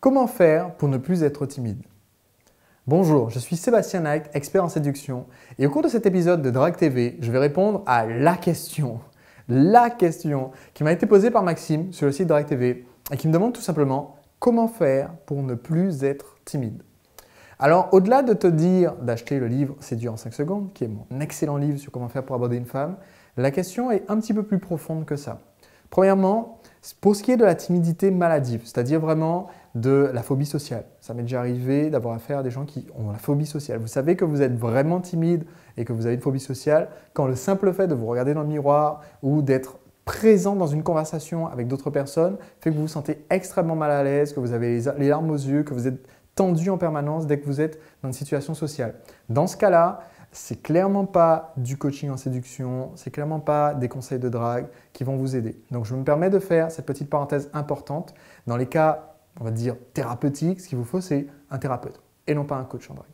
Comment faire pour ne plus être timide? Bonjour, je suis Sébastien Knight, expert en séduction et au cours de cet épisode de Drague TV, je vais répondre à la question qui m'a été posée par Maxime sur le site Drague TV et qui me demande tout simplement comment faire pour ne plus être timide. Alors, au-delà de te dire d'acheter le livre Séduire en 5 secondes, qui est mon excellent livre sur comment faire pour aborder une femme, la question est un petit peu plus profonde que ça. Premièrement, pour ce qui est de la timidité maladive, c'est-à-dire vraiment de la phobie sociale. Ça m'est déjà arrivé d'avoir affaire à des gens qui ont la phobie sociale. Vous savez que vous êtes vraiment timide et que vous avez une phobie sociale quand le simple fait de vous regarder dans le miroir ou d'être présent dans une conversation avec d'autres personnes fait que vous vous sentez extrêmement mal à l'aise, que vous avez les larmes aux yeux, que vous êtes tendu en permanence dès que vous êtes dans une situation sociale. Dans ce cas-là, c'est clairement pas du coaching en séduction, c'est clairement pas des conseils de drague qui vont vous aider. Donc je me permets de faire cette petite parenthèse importante. Dans les cas, on va dire thérapeutiques, ce qu'il vous faut, c'est un thérapeute et non pas un coach en drague.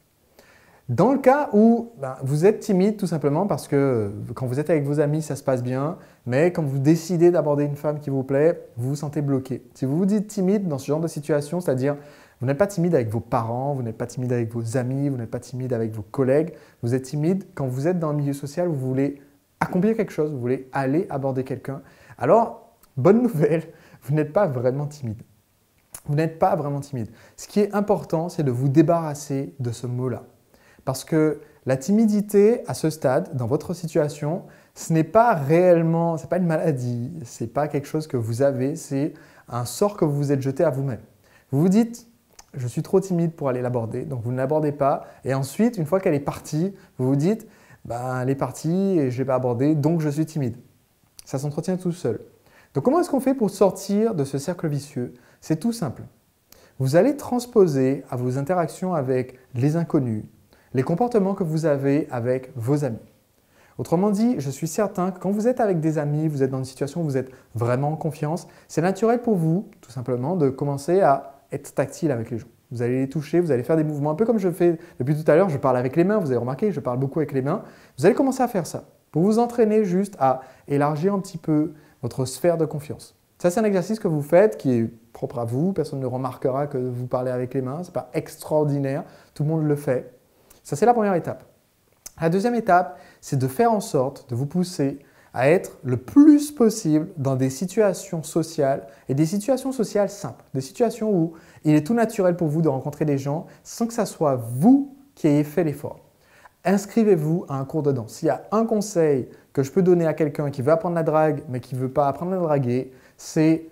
Dans le cas où vous êtes timide tout simplement parce que quand vous êtes avec vos amis, ça se passe bien, mais quand vous décidez d'aborder une femme qui vous plaît, vous vous sentez bloqué. Si vous vous dites timide dans ce genre de situation, c'est-à-dire vous n'êtes pas timide avec vos parents, vous n'êtes pas timide avec vos amis, vous n'êtes pas timide avec vos collègues, vous êtes timide quand vous êtes dans un milieu social où vous voulez accomplir quelque chose, vous voulez aller aborder quelqu'un. Alors, bonne nouvelle, vous n'êtes pas vraiment timide. Vous n'êtes pas vraiment timide. Ce qui est important, c'est de vous débarrasser de ce mot-là. Parce que la timidité, à ce stade, dans votre situation, ce n'est pas réellement, ce n'est pas une maladie, ce n'est pas quelque chose que vous avez, c'est un sort que vous vous êtes jeté à vous-même. Vous vous dites, je suis trop timide pour aller l'aborder, donc vous ne l'abordez pas. Et ensuite, une fois qu'elle est partie, vous vous dites, elle est partie et je ne l'ai pas abordée, donc je suis timide. Ça s'entretient tout seul. Donc comment est-ce qu'on fait pour sortir de ce cercle vicieux? C'est tout simple. Vous allez transposer à vos interactions avec les inconnus, les comportements que vous avez avec vos amis. Autrement dit, je suis certain que quand vous êtes avec des amis, vous êtes dans une situation où vous êtes vraiment en confiance, c'est naturel pour vous, tout simplement, de commencer à être tactile avec les gens. Vous allez les toucher, vous allez faire des mouvements, un peu comme je fais depuis tout à l'heure, je parle avec les mains, vous avez remarqué, je parle beaucoup avec les mains. Vous allez commencer à faire ça pour vous entraîner juste à élargir un petit peu votre sphère de confiance. Ça, c'est un exercice que vous faites qui est propre à vous, personne ne remarquera que vous parlez avec les mains, ce n'est pas extraordinaire, tout le monde le fait. Ça, c'est la première étape. La deuxième étape, c'est de faire en sorte de vous pousser à être le plus possible dans des situations sociales et des situations sociales simples, des situations où il est tout naturel pour vous de rencontrer des gens sans que ce soit vous qui ayez fait l'effort. Inscrivez-vous à un cours de danse. S'il y a un conseil que je peux donner à quelqu'un qui veut apprendre la drague mais qui ne veut pas apprendre à draguer, c'est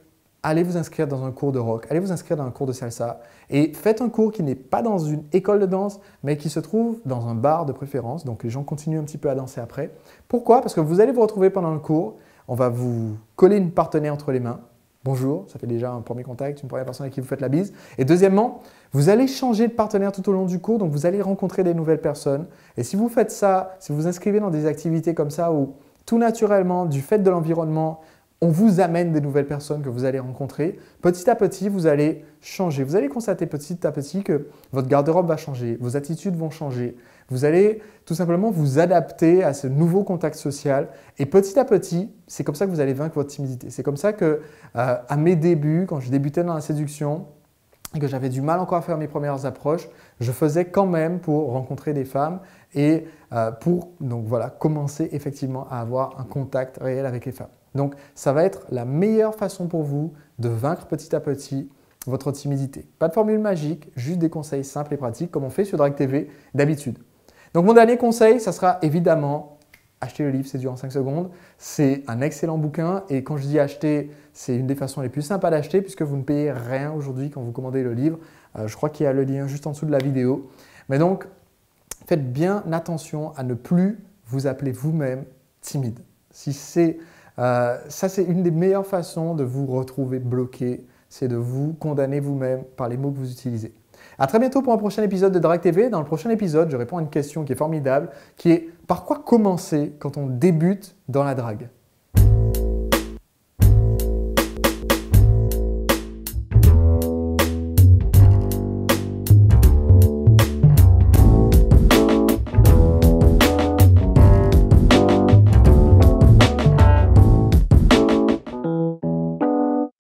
allez vous inscrire dans un cours de rock, allez vous inscrire dans un cours de salsa et faites un cours qui n'est pas dans une école de danse mais qui se trouve dans un bar de préférence. Donc les gens continuent un petit peu à danser après. Pourquoi? Parce que vous allez vous retrouver pendant le cours, on va vous coller une partenaire entre les mains. Bonjour, ça fait déjà un premier contact, une première personne avec qui vous faites la bise. Et deuxièmement, vous allez changer de partenaire tout au long du cours, donc vous allez rencontrer des nouvelles personnes. Et si vous faites ça, si vous vous inscrivez dans des activités comme ça où tout naturellement, du fait de l'environnement, on vous amène des nouvelles personnes que vous allez rencontrer. Petit à petit, vous allez changer. Vous allez constater petit à petit que votre garde-robe va changer, vos attitudes vont changer. Vous allez tout simplement vous adapter à ce nouveau contact social. Et petit à petit, c'est comme ça que vous allez vaincre votre timidité. C'est comme ça que, à mes débuts, quand je débutais dans la séduction, et que j'avais du mal encore à faire mes premières approches, je faisais quand même pour rencontrer des femmes et pour commencer effectivement à avoir un contact réel avec les femmes. Donc, ça va être la meilleure façon pour vous de vaincre petit à petit votre timidité. Pas de formule magique, juste des conseils simples et pratiques comme on fait sur Drague TV d'habitude. Donc, mon dernier conseil, ça sera évidemment acheter le livre Séduire en 5 secondes. C'est un excellent bouquin et quand je dis acheter, c'est une des façons les plus simples à l'acheter puisque vous ne payez rien aujourd'hui quand vous commandez le livre. Je crois qu'il y a le lien juste en dessous de la vidéo. Mais donc, faites bien attention à ne plus vous appeler vous-même timide. Ça, c'est une des meilleures façons de vous retrouver bloqué, c'est de vous condamner vous-même par les mots que vous utilisez. À très bientôt pour un prochain épisode de Drague TV. Dans le prochain épisode, je réponds à une question qui est formidable, qui est par quoi commencer quand on débute dans la drague?